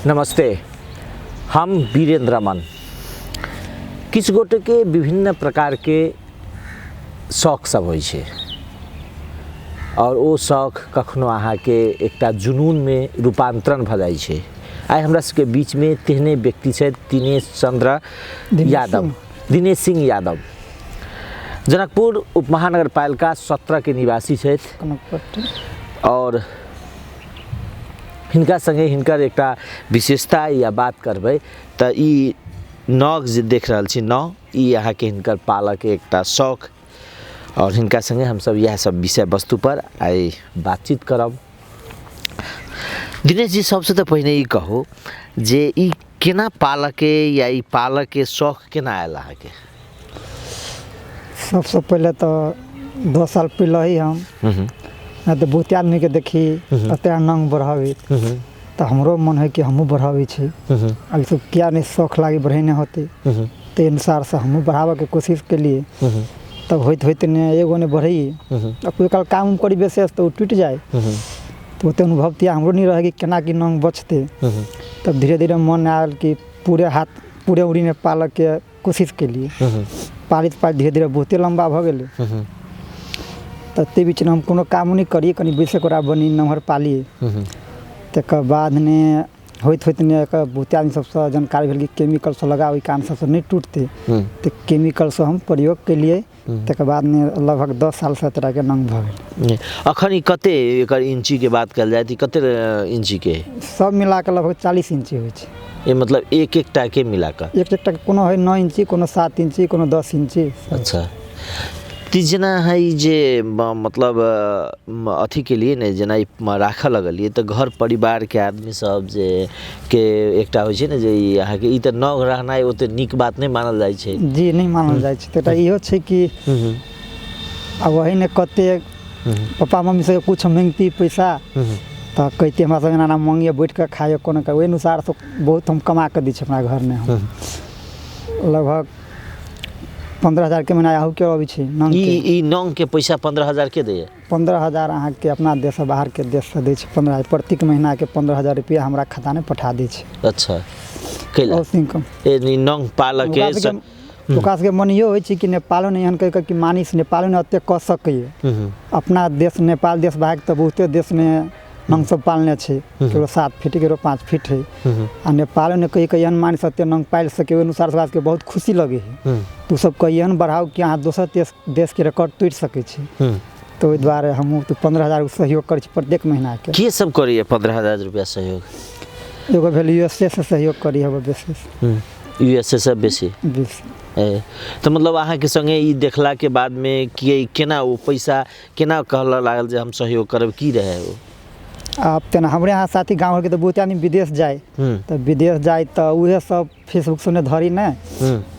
नमस्ते, हम वीरेंद्र मन। किछ गोटे के विभिन्न प्रकार के शौक सब होइ छे और वो शौक कखनो अहाँ के एकटा जुनून में रूपांतरण भ जाइ छे। आइ हमरा सबके बीच में तेहने व्यक्ति छे दिनेश चंद्र यादव, दिनेश सिंह यादव, जनकपुर उपमह नगरपालिका 17 के निवासी छे और हिनका संगे हिनकर एकटा विशेषता या बात करबै त ई नग जे देख रहल छी नौ ई अहाँ के हिनकर पालक एकटा शौक और हिनका संगे हम सब यह सब विषय वस्तु पर आई बातचीत करब। दिनेश जी, सबसे तो पहले ई कहो जे ई केना पालके या ई पालक के शौक केना आयल अहाँ के? सबसे पहले तो 2 साल पहले ही हम तो बहुत आदमी के देखी अतः नंग बढ़ावी तो हमरो मन है कि हमू बढ़ावी छे। अब सब क्या नहीं शौक लागी बढ़ेने होते तो अनुसार से हमू बढ़ावा के कोशिश के लिए तब होते ने एगो ने बढ़ी अब कोई कल काम करी विशेष तो टूट जाए तो ओते अनुभव तिया हमरो नहीं रहे कि केना की नंग बचते। तब धीरे धीरे मन आयल कि पूरे उड़ी में पालक के कोशिश के लिए पालित धीरे धीरे बहुते लंबा भ गेले। ते बीच में हम कोनो काम नहीं करिए कनी बेसे कोरा बनी नमहर पालिए तकर बाद ने होते ने बहुत आदमी सबसे जानकारी भेल कि केमिकल से लगाओ काम सबसे नहीं टूटते तो केमिकल से हम प्रयोग के लिए तकर बाद ने लगभग 10 साल से तरह के नंग भ गेल। अखन ई कते एकर इंची के बात कल जाए त कते इंची के सब मिला के लगभग 40 इंची होय छे। ये मतलब एक टा के मिला के एक टा कोनो है 9 इंची कोनो 7 इंची कोनो 10 इंची। अच्छा, ती जना है जे मतलब अथी के लिए ने जना राखा लगलिए तो घर परिवार के आदमी सब जे के एकटा होय छे ने जे यहाँ के ई त न रहनाइ ओते निक बात नहीं मानल जाय छे। जी नहीं मानल जाय छे। त इहो छे कि अब वही ने कते पापा मम्मी से कुछ मांगती पैसा तो कहते हमरा संगे ना मांगिए बैठ के खाए कोनो के ओइ अनुसार से बहुत हम कमा के दी छे अपना घर में। हम लगभग 15,000 के महीना आहु के अबै छे नंग के। ई नंग के पैसा 15,000 के दे? 15,000 अहाँ के अपना देश बाहर के देश से दे छे। 15,000 प्रत्येक महीना के 15,000 रुपया हमरा खाता में पठा दे छे। अच्छा, कैला ए नंग पालक के ओकास के मनियो होय छे कि नेपालो ने एहन कह कि मानिस नेपालो ने अते क सकइए। अपना देश नेपाल देश बाहर त बहुते देश में नंग सब पालने छे, केरो 7 फीट केरो 5 फीट है आ नेपाल ने कही एहन मानिस अते नंग पाल सके ओइ अनुसार से के बहुत खुशी लगे है। तू सब कही एहन बढ़ाओ कि अहाँ दोसर देश के रिकॉर्ड तोड़ सके छे। तो ओइ द्वारे हम तो 15,000 सहयोग कर छी प्रत्येक महीना के सब करिए 15,000 रुपया सहयोग? एगो भेल यूएसए से सहयोग करी है विशेष यूएसए से बेसी तो मतलब अहाँ के संगे ई देखला के बाद में कि केना वो पैसा केना कहला लागल जे हम सहयोग करब की रहे वो? अब तेना हमरे यहाँ साथी गाँव के तो बहुत आदमी विदेश जाए तो विदेश जाए तो उहे सब फेसबुक से धरी न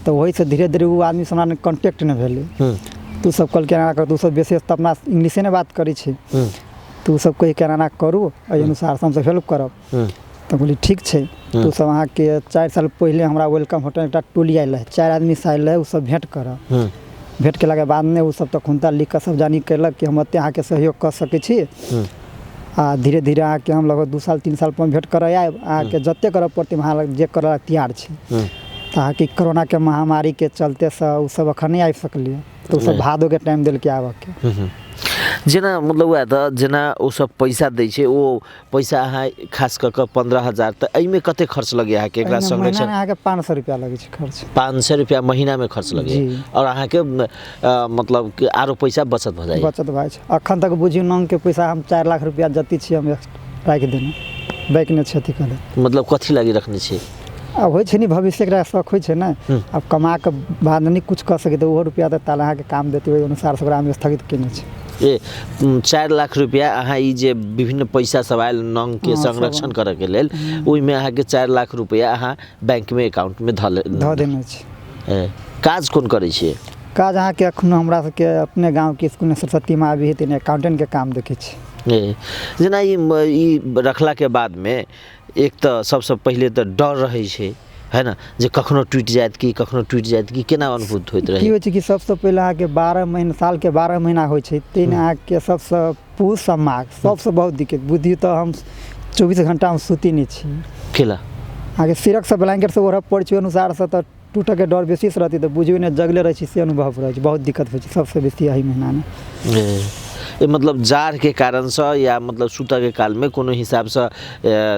तो वही से धीरे धीरे वो आदमी से हमरा कांटेक्ट न भेले। तू सब कल केना कर तू सब विशेष तो अपना इंग्लिशे ने बात करी छे तू सब कही केना करू एहि अनुसार से हम सब हेल्प करब। तो बोली ठीक छे। तू सब अहाँ के 4 साल पहले हमरा वेलकम होटल एकटा टोली आइल है 4 आदमी से आइल है उ सब भेंट करब। भेंट केला के बाद में उ सब तो खुनता लिख के सब जानी कैलक कि हम अते अहाँ के सहयोग कर सके छी आ धीरे धीरे आके हम लगभग 2 साल 3 साल पर भेंट करे आए आके जते करब पड़ते वहाँ जे कर तैयार छे। ताकि कोरोना के महामारी के चलते से उ सब अखन नहीं आ सकलिए तो सब भादो के टाइम देल के आवे के जना मतलब हुआ था जना वो सब पैसा दे छे वो पैसा अहाँ खास कर 15,000 त एई में कते खर्च लगे अहाँ के एकरा संरक्षण? महीना के 500 रुपया लगे छे खर्च। 500 रुपया महीना में खर्च लगे और अहाँ के मतलब कि आरो पैसा बचत भ जाए? बचत भाई छे। अखन तक बुझियो नंग के पैसा हम 4 लाख रुपया जति छी हम राख देने बैंक ने क्षति कर दे। मतलब कथी लागी रखने छी? अब होय छे नहीं भविष्य के शौक होय छे ना अब कमा के बाद नहीं कुछ कर सके तो वो रुपया तो ताला के काम देते ओइ अनुसार से ओकरा में स्थगित केने छे। ए 4 लाख रुपया अहाँ ई जे विभिन्न पैसा सब आयल नंग के संरक्षण करे के लेल ओइ में अहाँ के 4 लाख रुपया अहाँ बैंक में अकाउंट में ध देने छे। काज कोन करे छे? काज अहाँ के अखन हमरा के अपने गांव के स्कूल में सरस्वती माँ भी है अकाउंटेंट के काम देखे छे। जना ई रखला के बाद में एक तो सबसे पहले तो डर रहे छे है ना जे कखनो टूट जात कि केना अनुभूत होइत रहे? की होय छै कि सबसे पहले आके 12 महीना साल के 12 महीना होय छै तीन आके सबसे पूछ समाग सबसे बहुत दिक्कत बुद्धि तो हम 24 घंटा में सुती नहीं छी। केला आगे सिरक से ब्लैंकेट से ओढ़ पड़ अनुसार से तो टूटे के डर बेसी से रहती तो बुझियो ने जगले रहे से अनुभव रहे बहुत दिक्कत हो सबसे बेसी यही महीना में मतलब जाड़ के कारण से या मतलब सुता के काल में कोनो हिसाब से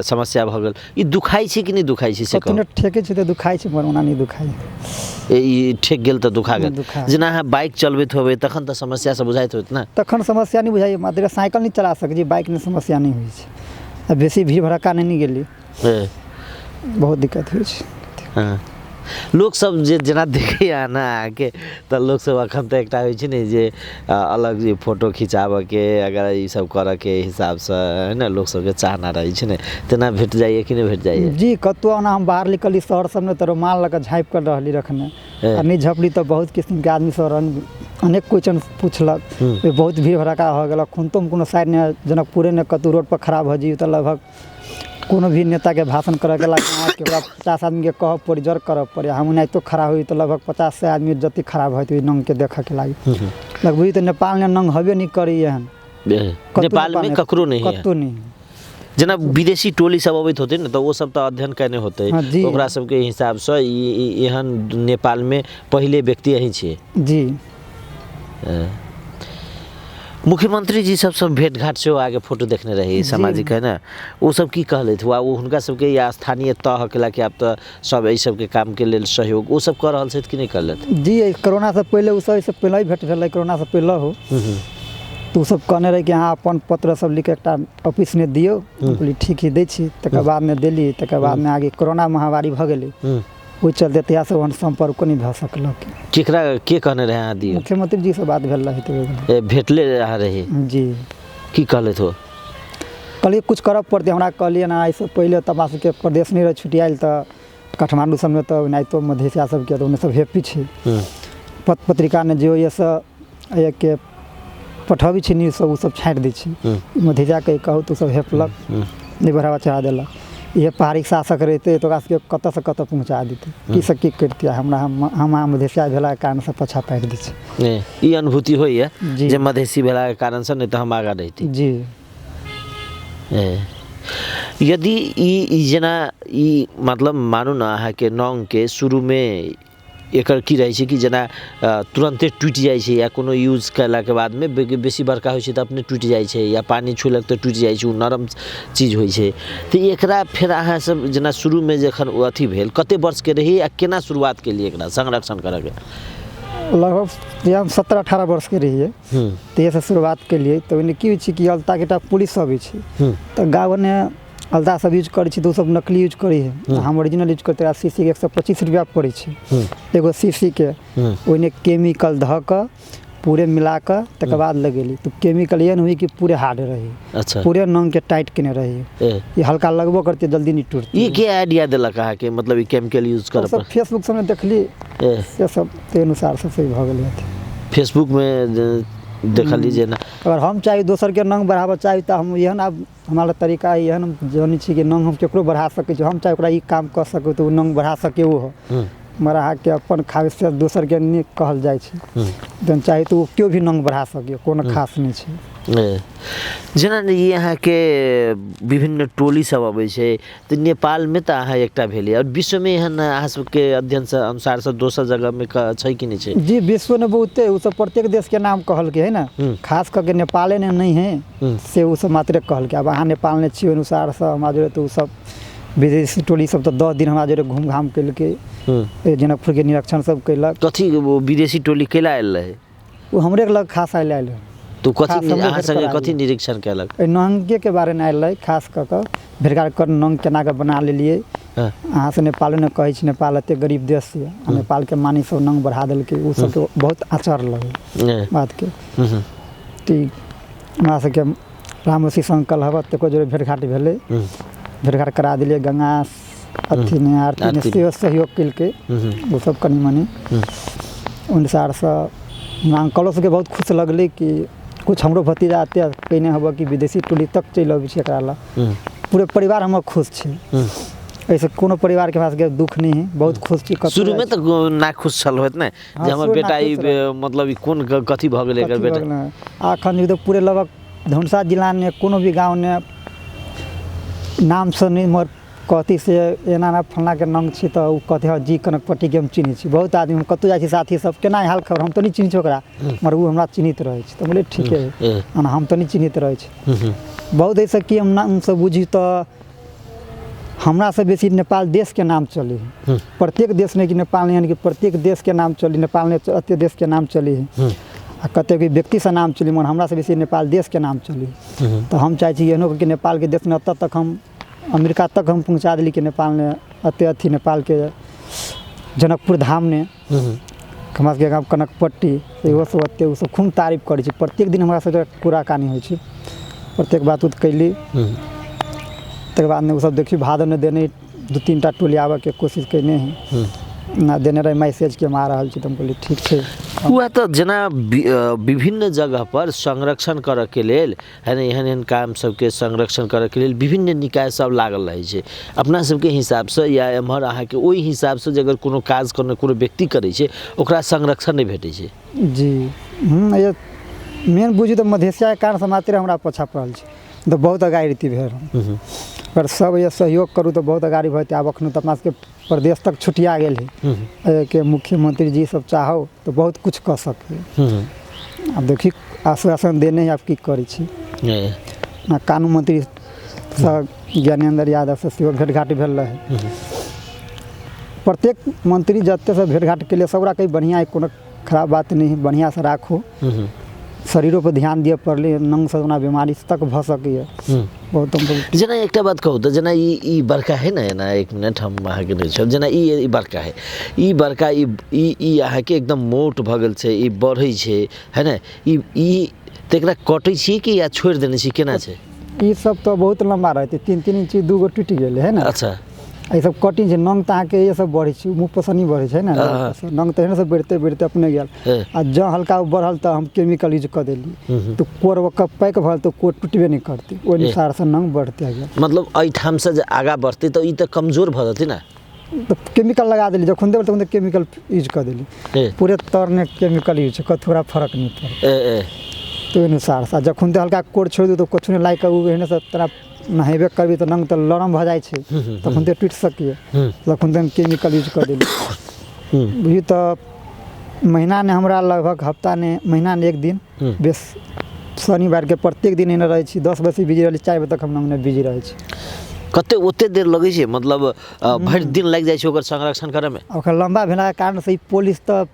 समस्या भ गेल ई दुखाई छै कि नहीं दुखाई छै से कतने ठेके छै त दुखाई छै पर ओना नहीं दुखाई ई ठेक गेल त दुखा गेल जेना अहाँ बाइक चलबैत होबे तखन त समस्या से बुझाइत होत ना तखन समस्या नहीं बुझाई मात्र साइकिल नहीं चला सकै छी बाइक में समस्या नहीं होई छै बेसी भीड़ भड़का नहीं गेली बहुत दिक्कत होइ छै हां लोग सब जे जना देखे आना आके त लोग सब अखन त एकटा होइ छै ने जे अलग जे फोटो खिचाबे के अगर ई सब करे के हिसाब से है ना लोग सब के चाहना रही छै ने तना भेट जाइए कि नहीं भेट जाइए जी कतो ना हम बाहर निकली शहर सब में त रुमाल लगा झाँप कर रहली रखने आ नहीं झपली त बहुत किस्म के आदमी सब अनेक क्वेश्चन पूछलक बहुत भीड़ भड़का हो गेल खुनतो में कोनो साइड ने जनकपुरे ने कतौ रोड पर खड़ा भ जी त लगभग कोनो भी नेता के भाषण करे के लागे 50 आदमी के कह पड़ जर करब पड़े हम नहीं तो खड़ा हुई तो लगभग 50 से आदमी जति खराब होते नंग के देखे के लागे लगभग तो नेपाल ने नंग हबे नहीं करी एहन नेपाल में ककरो नहीं है कतो नहीं जना विदेशी टोली सब अबैत होते न तो वो सब तो अध्ययन करने होते ओकरा सब के हिसाब से एहन नेपाल में पहले व्यक्ति यही छे जी मुख्यमंत्री जी सब भेंट घाट से आगे फोटो देखने रही सामाजिक है ना वो सब की कहले थे वो हुनका सब के या स्थानीय तह केला कि आप तो सब ए सब के काम के लेल सहयोग वो सब कर रहल छै कि नहीं करले जी कोरोना से पहले उ सब पहले ही भेंट भेलै कोरोना से पहले हो तो सब कहने रहे कि हाँ अपन पत्र सब लिख एकटा ऑफिस में दियो बोली ठीक ही दै छी तकर बाद में देली तकर बाद में आगे कोरोना महामारी भ गेलै वो चलते तया से वन संपर्क को नहीं भ सकलक केकरा के कहने रहे आ दियो मुख्यमंत्री जी से बात भेल रही तो भेटले रहे जी की कहले तो कहलिए कुछ करब पड़ते हमरा कहलिए ना ऐसे पहले तमाश के प्रदेश नहीं रह छुटियाल त काठमांडू सब में तो नहीं तो मधेसिया सब के तो उन्हें सब हैप्पी छे पत्र पत्रिका ने जो ये सब के पठाबी छी न्यूज सब सब छाट दै छी मधेसिया के कहू तो सब हेपलक नहीं बढ़ावा चढ़ा देलक ये पहाड़ी शासक रहते तो ओकरा सबके कत से कत पहुँचा देते की सब की करते हमरा हम मधेसिया भेला के कारण से पछा पारि दै छी ई अनुभूति होइए जे मधेसी भेला के कारण से नहीं तो हम आगा रहती जी यदि ई जना ई मतलब मानू ना अहाँ के नंग के शुरू में एकर की रहे छै कि जना तुरंते टूट जाए छै या कोनो यूज कैला के बाद में बेसी बड़का होइ छै त अपने टूट जाए छै या पानी छुलक त टूट जाए छै उ नरम चीज होइ छै त एकरा फिर अहाँ सब जना शुरू में जखन अथी भेल कते वर्ष के रही या केना शुरुआत के लिए एकरा संरक्षण करे के लगभग हम 17-18 वर्ष के रहिए तो ये से शुरुआत के लिए तो इन्हें की होइ छै कि अलता केटा पुलिस सब छै तो गाँव ने अलता सब यूज करे छी तो सब नकली यूज करे है हम ओरिजिनल यूज करते सीसी के 125 रुपया पड़े छै एगो सीसी के ओने केमिकल ध क पूरे मिला क तकर बाद लगेली तो केमिकल एहन हुई कि पूरे हार्ड रही अच्छा पूरे नंग के टाइट केने रही ये हल्का लगबो करते जल्दी नहीं टूटती ये क्या आइडिया देलक कहा के मतलब ये केमिकल यूज कर सब फेसबुक सब में देखली से सब के अनुसार सब सही भ गेल फेसबुक में देख लीजिए ना अगर हम चाहिए दोसर के नंग बढ़ावा चाहिए तो हम एहन अब हमारा तरीका एहन जानी छी कि नंग हम केकरो बढ़ा सके छी हम चाहे ओकरा ई काम कर सके तो नंग बढ़ा सके वो मरा के अपन खास से दोसर के नहीं कहल जाय छै जन चाहे तो क्यों भी नंग बढ़ा सके कोनो खास नहीं छै जना ये यहाँ के विभिन्न टोली सब अबै छै तो नेपाल में तो अहाँ एकटा भेली और विश्व में एहन अहाँ सबके अध्ययन से अनुसार से दोसर जगह में छै कि नहीं छै जी विश्व में बहुते उ सब प्रत्येक देश के नाम कहल के है ना खास करके नेपाले ने नहीं है से उ सब मात्र कहल के अब अहाँ नेपाल ने छी अनुसार से हमरा जोरे तो सब विदेशी टोली सब तो 10 दिन हमरा जोरे घूम घाम के जनकपुर के निरीक्षण सब कैलक कथी वो विदेशी टोली केला आयल रहे वो हमरे लग खास आयल है तो कथी अहाँ संगे कथी निरीक्षण केलक नंगे के बारे में आयल है खास कर भेड़गाड़ कर नंग केना के बना लेलिए अहाँ से नेपाल ने कहै छी नेपाल एते गरीब देश है नेपाल के मानी सब नंग बढ़ा देल के उ सब बहुत आचार लगे बात के ती हमरा से के रामसी संकल हवा तको जो भेड़घाट भेले भेड़घाट करा दिलिए गंगा अथी ने आरती ने सेहो सहयोग कल के वो सब कनी मनी अनुसार से अंकलों सबके बहुत खुश लगले कि कुछ हमरो भतीजा आते कहने हब कि विदेशी टोली तक चल अबै छै एकरा ला पूरे परिवार हम खुश छै ऐसे कोनो परिवार के पास के दुख नहीं है बहुत खुश छी शुरू में तो ना खुश छल होत ना जे हमर बेटा ई मतलब कोन कथी भ गेलै एकर बेटा आखन तो पूरे लगभग धनुषा जिला में कोनो भी गांव ने नाम से नहीं मर कथी से एना ना फलना के नंग छी तो उ कहते हैं जी कनकपट्टी के हम चिन्ह छी। बहुत आदमी हम कतौ जाइ छी साथी सब केना हाल खबर हम तो नहीं चिन्ह छी ओकरा मगर उ हमरा चिन्हित रहे छी। तो बोले ठीक है हम तो नहीं चिन्हित रहे छी। बहुत ऐसा कि हम नाम से बुझी तो हमरा से बेसी नेपाल देश के नाम चली है। प्रत्येक देश में कि नेपाल नहीं यानी कि प्रत्येक देश के नाम चली, नेपाल में अत्य देश के नाम चली है। आ कते भी व्यक्ति से नाम चली मन हमरा से बेसी नेपाल देश के नाम चली। तो हम चाहे छी एहनो कि नेपाल के देश में अत तक हम अमेरिका तक हम पहुँचा दिली कि नेपाल ने अत्य अथी नेपाल के जनकपुर धाम ने हमरा सबके गाँव कनकपट्टी इहो सब अत्य उ सब खूब तारीफ करै छी। प्रत्येक दिन हमरा सबके पूरा कहानी होइ छै, प्रत्येक बात उत कैली। तकर बाद में उ सब देखी भादो ने देने 2-3 टा टोली आवे के कोशिश कैने है ना देने रहे मैसेज के मार रहल छी। तो हम कहली ठीक छै। हुआ तो जना विभिन्न जगह पर संरक्षण करे के लेल है ना एहन काम सबके संरक्षण करे के लेल विभिन्न निकाय सब लागल रहे छै अपना सबके हिसाब से या एम्हर अहाँ के ओहि हिसाब से अगर कोनो काज करने कोनो व्यक्ति करे छै ओकरा संरक्षण नहीं भेटै छै। जी ये मेन बुझी तो मधेसिया के कारण से मात्र हमरा पछा पड़ल छै। तो बहुत अगाड़ी रीति भेल अगर सब ये सहयोग करूँ तो बहुत अगाड़ी भते। आब अखन तो अपना सबके प्रदेश तक छुटिया गेल है कि मुख्यमंत्री जी सब चाहो तो बहुत कुछ कर सके। अब देखी आश्वासन देने आप की करै छी ना कानून मंत्री सब ज्ञानेंद्र यादव से सेहो भेंट घाट भेल रहे। प्रत्येक मंत्री जते से भेंट घाट के लिए सबरा कहीं बढ़िया कोनो खराब बात नहीं है, बढ़िया से राखो शरीरों पर ध्यान दिए पड़ले नंग से बीमारी तक भ सके। बहुत जना एक बात कहूँ तो जना ई बड़का है ना एक मिनट हम अहाँ के नहीं जना ई बड़का है ई बड़का ई अहाँ के एकदम मोट भगल छै ई बढ़ै छै है ना ई तेकरा कटै छी कि या छोड़ देने छी केना छै? ई सब तो बहुत लंबा रहते 3-3 इंच 2 गो टूट गेले है ना। अच्छा ये सब कटिंग छै नंग त के ये सब बढ़ै छै मुंह पसनी बढ़ै छै ना नंग त सब बढ़ते बढ़ते अपने गेल आ ज हल्का बढ़ल त हम केमिकल यूज कर देली तो कोर कप पैक भल तो कोर टूटबे नहीं करते ओइ अनुसार से नंग बढ़ते गेल। मतलब एहि ठाम से जे आगा बढ़ते तो ई त कमजोर भ जते ना तो केमिकल लगा देली जखन देबल तखन केमिकल यूज कर देली पूरे तर ने केमिकल यूज कर थोड़ा फर्क नहीं पड़े तो अनुसार से जखन दे हल्का कोर छोड़ दू तो कुछ नहीं लाइक उ एहने से तरह नहेबे करबी तो नंग तो लरम भ जाय छै तखन ते टूट सकिए तखन ते केमिकल यूज कर देली। बुझी तो महीना ने हमरा लगभग हफ्ता ने महीना ने एक दिन बेस शनिवार के प्रत्येक दिन एने रहे छी 10 बजे बिजी रहली 4 बजे तक हम नंग ने बिजी रहे छी। कते ओते देर लगे छै मतलब भर दिन लग जाय छै ओकर संरक्षण करे में? ओकर लंबा भेला के कारण से पुलिस तो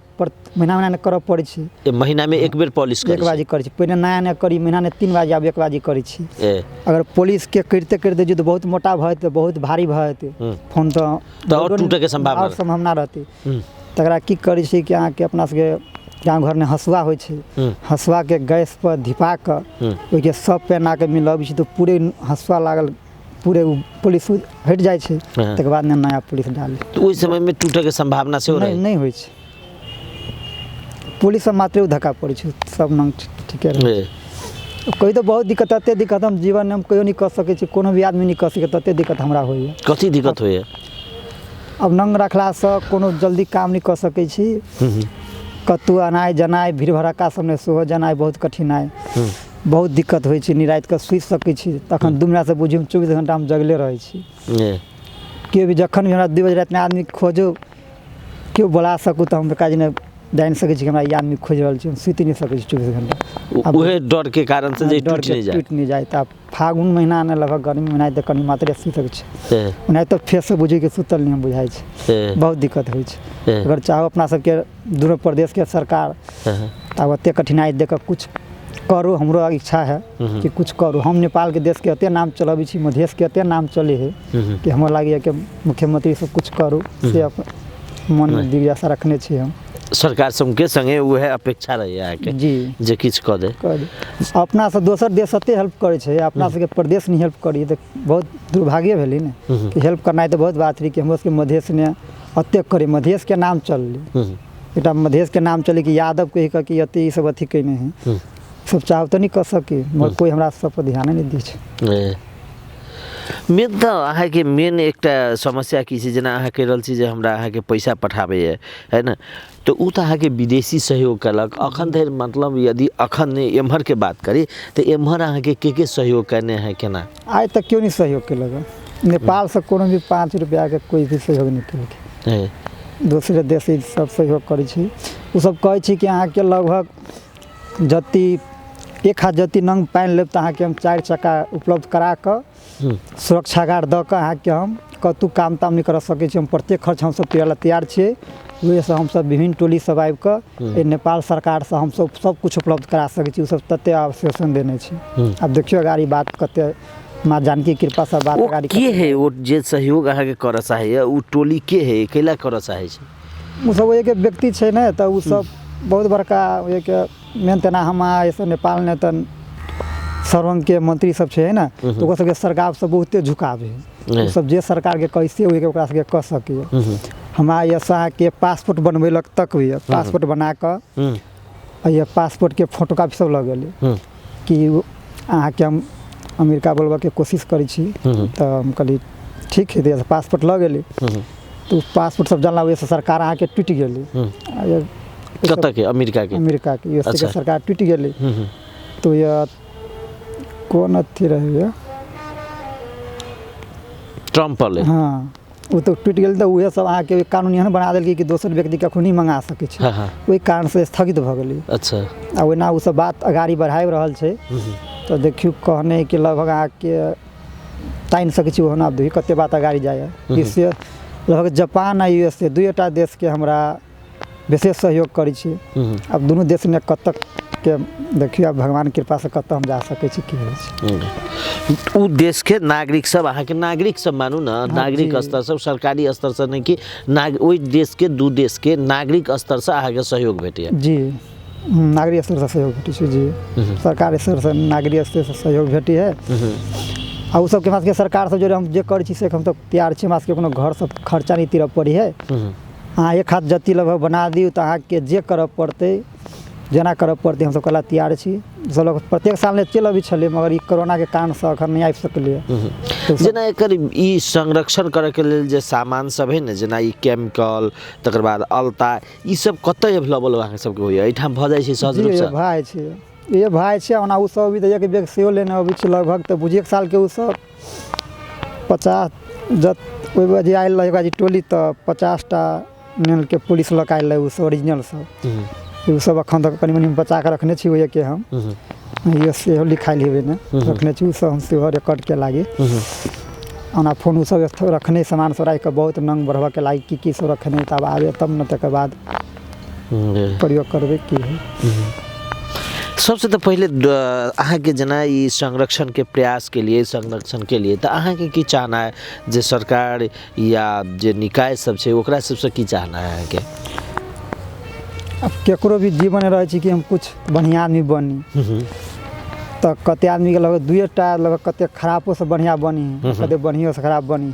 महीना ने करऽ पड़ै छै। महीना में एक बेर पुलिस एक बाजी करै छी पहले नया नया करी महीना ने 3 बाजी आब 1 बाजी करै छी। अगर पुलिस के करते करते जो तो बहुत मोटा भ जेते बहुत भारी भ जेते फोन तो और टूटे के संभावना रहती। तकरा की करै छी कि अहाँ के अपना सबके गाँव घर में हसुआ होइ छै हसुआ के गैस पर धिपा के ओइ के सब पेना के मिलाबै छी तो पूरे हसुआ लागल पूरे पुलिस हट जाय छै तकर बाद ने नया पुलिस डाली तो ओइ समय में टूटे के संभावना से नहीं होइ छै। पुलिस सब मात्र धक्का पड़े छै सब नंग ठीक है। कोई तो बहुत दिक्कत अते दिक्कत हम जीवन में हम कहियो नहीं कर सके छी कोनो भी आदमी नहीं कर सके तते दिक्कत हमरा होइए। कथी दिक्कत होइए? अब नंग रखला से कोनो जल्दी काम नहीं कर सके छी कतु अनाय जनाय भीड़ भड़का सब में सेहो जनाय बहुत कठिनाई बहुत दिक्कत होइ छै। निरात के सुति सकै छी तखन 2 मिनट से बुझी 24 घंटा हम जगले रहै छी के भी जखन भी हमरा 2 बजे रात में आदमी खोजो क्यों बुला सकू तो हम काज ने जान सके छी हमरा ई आदमी खोज रहल छै सुति नहीं सकै छी 24 घंटा उहे डर के कारण से जे टूट नहीं जाए त फागुन महीना ने लगभग गर्मी महीना त कनी मात्र सुति सकै छै ओना तो फेस से बुझे के सुतल नहीं बुझाय छै बहुत दिक्कत होइ छै। अगर चाहो अपना सबके दूर प्रदेश के सरकार तब ओते कठिनाई देख कुछ करो हमरो इच्छा है कि कुछ करो। हम नेपाल के देश के अते नाम चलाबी छी मधेश के अते नाम चले है कि हमरा लागे कि मुख्यमंत्री सब कुछ करो से मन में जिज्ञासा रखने छी हम सरकार सबके संगे वह अपेक्षा रही है के जी जे किछ क दे अपना से दोसर देश अते हेल्प करे छै अपना सबके प्रदेश नहीं हेल्प करी तो बहुत दुर्भाग्य भेली ने कि हेल्प करना तो बहुत बात रही कि हमरो सबके मधेश ने अते करे मधेश के नाम चलली एटा मधेश के नाम चले कि यादव कह कि अते ई सब अथी कइने है सब चाहब तो नहीं कर सके मगर कोई हमरा सब पर ध्यान नहीं दै छै। मेन तो अहाँ के मेन एक समस्या की छै जेना अहाँ कह रहल छी जे हमरा अहाँ के पैसा पठाबे है ना तो उ तो अहाँ के विदेशी सहयोग कलक अखन धरि मतलब यदि अखन एम्हर के बात करी तो एम्हर अहाँ के सहयोग करने है केना? आज तक क्यों नहीं सहयोग केलक नेपाल से कोनो भी 5 रुपया के कोई भी सहयोग नहीं केलकै। दूसरे देश सब सहयोग करै छी। ओ सब कहै छी कि अहाँके लगभग जति 1 हाथ जति नंग पानि लेब तऽ अहाँके हम 4 चक्का उपलब्ध करा कऽ सुरक्षा गार्ड दऽ कऽ अहाँके हम कतहु काम ताम नहि करऽ सकै छी। हम प्रत्येक खर्च हमसब पियै लए तैयार छियै। ओहिसँ हमसब विभिन्न टोली सब आबि कऽ नेपाल सरकारसँ हमसब सब कुछ उपलब्ध करा सकै छी। ओसब तते आश्वासन देने छी। आब देखियौ गाड़ी बात कते माँ जानकी कृपा से बात गाड़ी के है वो जे सहयोग अहाँके करऽ चाहैए उ टोली के है कैला करऽ चाहै छै? उ सब एक व्यक्ति छै ने तऽ उ सब बहुत बड़का एक मेन तेना हम ऐसे नेपाल ने तऽ सर्वंग के मंत्री सब छै ना तऽ ओकर सबके सरकार से बहुते झुकाव है। सब जे सरकार के कैसे ओके ओकरा सबके कह सकै। हमरा ऐसा के पासपोर्ट बनबेलक तक हुई पासपोर्ट बना कऽ ये पासपोर्ट के फोटोकॉपी सब लग गेलै कि अहाँके हम अमेरिका बोलबऽ के कोशिश करै छी। तऽ हम कहली ठीक है तऽ पासपोर्ट लग गेलै। तो पासपोर्ट सब जानला वजह से सरकार अहाँके टूटि गेलै। कतऽ के? अमेरिका के यूएसए के सरकार टूटि गेलै। तो ये कौन अथी रहे ट्रम्प वाले? हाँ वो तो टूटि गेल। तऽ उहे सब अहाँके कानून एहन बना देलकै कि दोसर व्यक्ति कखनो नहीं मंगा सकै छै। ओहि कारण से स्थगित भऽ गेलै। अच्छा। आ ओना उ सब बात आगाड़ी बढ़ाबि रहल छै। तऽ देखियौ कहने कि लगभग अहाँके तानि सकै छी ओहन। आब देखियौ कते बात आगाड़ी जाइए। इससे लगभग जापान आ यूएसए दुइटा देश के हमरा विशेष सहयोग करै छी। अब दुनू देश में कत के देखियो भगवान कृपा से कत हम जा सकै छी की होइ छै। उ देश के नागरिक सब अहाँके नागरिक सब मानू ना नागरिक स्तर से सरकारी स्तर से नहीं कि ओइ देश के दू देश के नागरिक स्तर से अहाँके सहयोग भेटैए? जी नागरिक स्तर से सहयोग भेटै छै। जी सरकारी स्तर से नागरिक स्तर से सहयोग भेटै है। आ उ सबके पास के सरकार सब जे हम जे करै छी से हम तो तैयार छी। हमरा सबके कोनो घर सब खर्चा नहीं तीरऽ पड़ी है। अहाँ 1 हाथ जति लगभग बना दियौ तऽ अहाँके जे करऽ पड़तै जेना करऽ पड़तै हमसब कला तैयार छी। सब प्रत्येक साल चलि अबै छलै मगर ई कोरोना के कारण से अखन नहीं आबि सकलै। जेना एकर ई संरक्षण करे के लेल जे सामान सब है ने जेना ई केमिकल तकर बाद अलता ई सब कतय अवेलेबल अहाँ सबके होइए? एहिठाम भऽ जाइ छै सहज रूप से? भाई छै ये भाई छै। ओना उ सब अभी तऽ एक बैग सेहो लेने अबै छै लगभग तऽ बुझिए 1 साल के उ सब 50 जत ओइ बजे आइल रहे गाड़ी टोली तऽ 50 टा नेल के पुलिस लग आइल रहे उ सब ओरिजिनल सब। उ सब अखन तक कनी मनी बचा के रखने छी। ओए के हम ये सेहो लिखाइल हेबे ने रखने छी। उ सब हम सेहो रिकॉर्ड के लागे ओना फोन उ सब रखने सामान सब राख के बहुत नंग बढ़वा के लागे की सब रखने तब आबे तब न तकर बाद प्रयोग करबे की है। सबसे तो पहले अहाँके जेना ई संरक्षण के प्रयास के लिए संरक्षण के लिए तो अहाँके की चाहना है जे सरकार या जे निकाय सब छै ओकरा सबसे की चाहना है अहाँके? अब केकरो भी जीवन रहे छै कि हम कुछ बढ़िया आदमी बनी तो कते आदमी के लगभग 2टा लगभग कते खराबो से बढ़िया बनी कते बढ़िया से खराब बनी।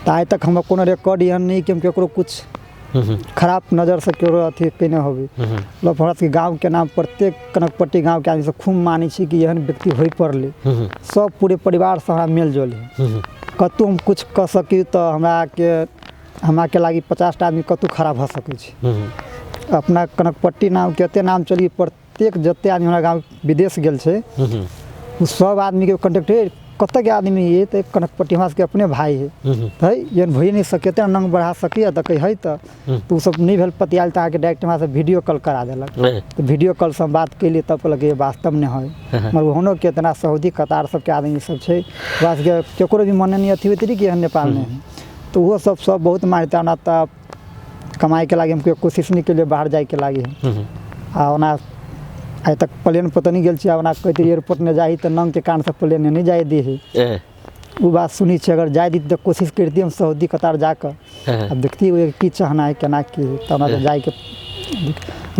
तो आज तक हम कोनो रिकॉर्ड एहन नहीं कि हम केकरो कुछ खराब नज़र से केकरो अथी केने होबे। मतलब हमरा सबके गाँव के नाम प्रत्येक कनकपट्टी गाँव के आदमी सब खूब मानै छी कि एहन व्यक्ति होइ पड़ले। सब पूरे परिवार से हमरा मेल जोल है। कतौ हम कुछ कह सकी तो हमरा के लागी 50 टा आदमी कतौ खराब भऽ सकै छै। अपना कनकपट्टी नाम कते नाम चली प्रत्येक जते आदमी हमरा गाँव विदेश गेल छै उ सब आदमी के कांटेक्ट कत के आदमी ये तो कनकपट्टी हमरा के अपने भाई है ये भई नहीं सके ते नंग बढ़ा सकिए तो कही है तो सब नहीं भेल पतियाल तो आके डायरेक्ट हमरा से वीडियो कॉल करा देलक। तो वीडियो कॉल से हम बात कैली तब लगे वास्तव में है मगर ओहनो के इतना सऊदी कतार सब के आदमी सब छै बस के केकरो भी मन नहीं अथी होती रही कि नेपाल में तो वो सब बहुत मारता ना तब कमाई के लागे हमको कोशिश नहीं के लिए बाहर जाए के लागे आ ओना आज तक प्लेन पता नहीं गेल छी ओना कहते एयरपोर्ट में जाही तो नंग के कारण से प्लेन नहीं जाए दी है। वो बात सुनी छे अगर जाए दी तो कोशिश करती हम सऊदी कतार जाकर अब देखती हुए की चाहना है केना की तो ना जाए के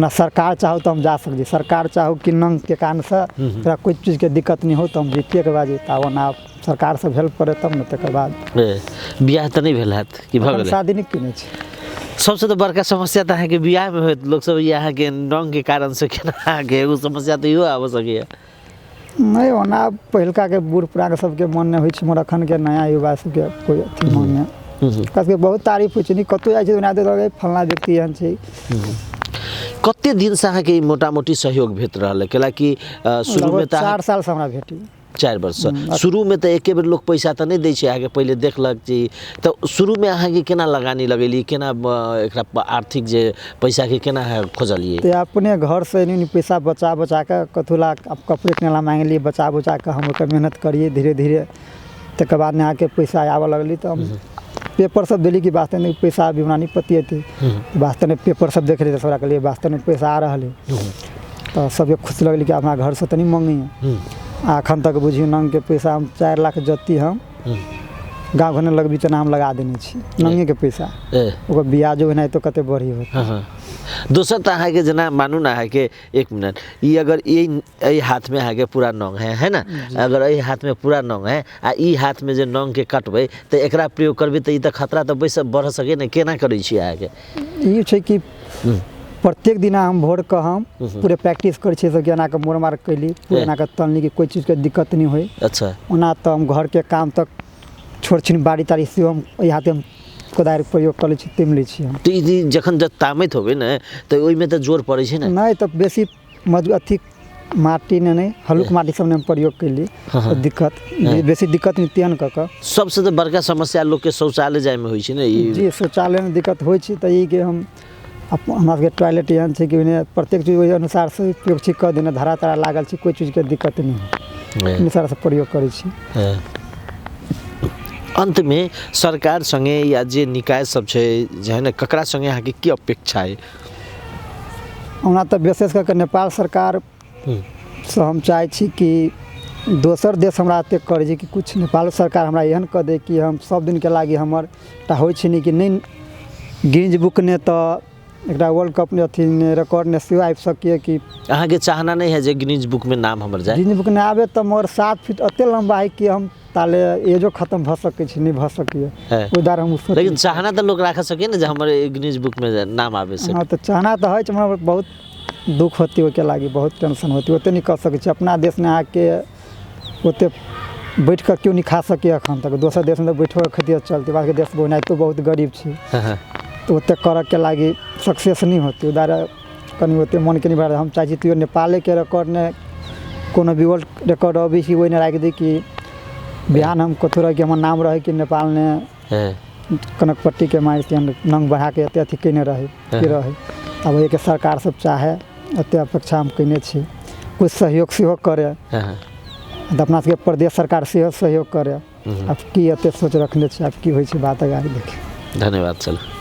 ना सरकार चाहो तो हम जा सकते सरकार चाहो कि नंग के कारण से तोरा कोई चीज के दिक्कत नहीं हो तो हम जीतिए के बाद तब ना सरकार से हेल्प करे तब न तकर बाद बियाह तो नहीं भेल हैत कि भऽ गेलै शादी नहीं केने छी। सबसे तो बड़का समस्या तो अहाँके बियाह में होत लोग सब यहाँ के नंग के कारण से केना के एगो समस्या तो इहो आबऽ सकैए। नहीं ओना पहिलका के बूढ़ पुरान सबके मन में होइ छै मोर अखन के नया युवा सबके कोई अथी मन में कसके बहुत तारीफ होइ छै नहीं कतौ जाइ छै बना दे लगे फलना व्यक्ति एहन छै। कते दिन से अहाँके मोटा मोटी सहयोग भेट रहल है कैला कि शुरू में 4 साल से हमरा भेटी 4 वर्ष शुरू में तो एके बेर लोग पैसा तो नहीं दै छै आगे पहले देखलक जी तो शुरू में अहाँ के केना लगानी लगेली केना एकरा आर्थिक जे पैसा के केना खोजलिए ते अपने घर से नहीं पैसा बचा के कथुला कपड़े केना मांगली बचा के हम ओकर मेहनत करिए धीरे धीरे तक बाद में आके पैसा आवे लगली तो हम पेपर सब दिली कि वास्तव में पैसा भी नहीं पतिए थी वास्तव में पेपर सब देख रहे थे लिए वास्तव में पैसा आ रहा है तो सबके खुश लगली कि हमारा घर से तो नहीं मांगी अखन तक बुझियो नंग के पैसा हम 4 लाख जत्ती हम गाँव घर में लगबी तो नाम लगा देने छी नंगे के पैसा ओकर ब्याजो नहीं तो कते बढ़ी होता दोसर तो अहाँ के जना मानू ना है कि 1 मिनट ये अगर ये हाथ में अहाँ पूरा नंग है ना अगर ये हाथ में पूरा नंग है आ ई हाथ में जो नंग के काटबे तो एकरा प्रयोग करबे तो ई तो खतरा तो बैस बढ़ सके ना केना करै छी अहाँ के ई छै कि प्रत्येक दिन हम भोर के हम पूरे प्रैक्टिस करे छी सब केना के मोर मार कैली केना के तलनी की कोई चीज के दिक्कत नहीं होई अच्छा ओना तो हम घर के काम तक छोट छिन बाड़ी तारी से हम ई हाथे हम कोदारि प्रयोग कर लै छी तिम लै छी हम तो ई जखन तामैत होबे ना तो ओइ में तो जोर पड़े छै ना नहीं तो बेसी अथी माटी ने नहीं हल्लुक माटी सब ने हम प्रयोग कैली तो दिक्कत बेसी दिक्कत नहीं तेन क सबसे तो बड़का समस्या लोग के शौचालय जाय में होई छै ना ई जी शौचालय में दिक्कत होई छै त ई के हम हमरा के टॉयलेट एहन छै कि प्रत्येक चीज ओहि अनुसार से प्रयोग छी क देने धारा तारा लागल छै कोई चीज के दिक्कत नहीं अनुसार से प्रयोग करै छी अंत में सरकार संगे या जे निकाय सब छै जे है ना ककरा संगे अहाँ के की अपेक्षा है हमरा तो विशेष करके नेपाल सरकार से हम चाहे छी कि दोसर देश हमरा एते करे छै कि कुछ नेपाल सरकार हमरा एहन क दे कि हम सब दिन के लागी हमर ता होय छै नहीं कि नहीं गिनीज बुक ने तो एकटा वर्ल्ड कप ने अथी ने रिकॉर्ड ने सेहो आबि सके कि अहाँ के चाहना नहीं है जे गिनीज बुक में नाम हमर जाए गिनीज बुक ने आवे तो मोर 7 फीट अते लंबा है कि हम ताले एजो खत्म भ सके छी नहीं भ सके उदार हम लेकिन चाहना तो लोग राख सके ना जे हमर गिनीज बुक में नाम आवे से हां तो चाहना तो है हमरा बहुत दुख होती हो के लागी बहुत टेंशन होती ओते नहीं कर सके छी अपना देश में आके ओते बैठ कर क्यों नहीं खा सके अखन तक दोसर देश में बैठो के खतिया चलते बाकी देश बोनाई तो बहुत गरीब छी तो ओते कर के लागी सक्सेस नहीं होती उदार कनी ओते मन के नहीं भर हम चाहे छी नेपाल के रिकॉर्ड ने कोनो भी वर्ल्ड रिकॉर्ड अभी ही ओने राख दे कि बिहान हम कथुरा के हमर नाम रहे कि नेपाल ने कनकपट्टी के मार से नंग बढ़ा के एते अथी केने रहे कि रहे अब ये के सरकार सब चाहे एते अपेक्षा हम केने छी कुछ सहयोग सेहो करे तो अपना सबके प्रदेश सरकार सेहो सहयोग करे अब की एते सोच रखने छी अब की होय छै बात आगे देखिए धन्यवाद चलो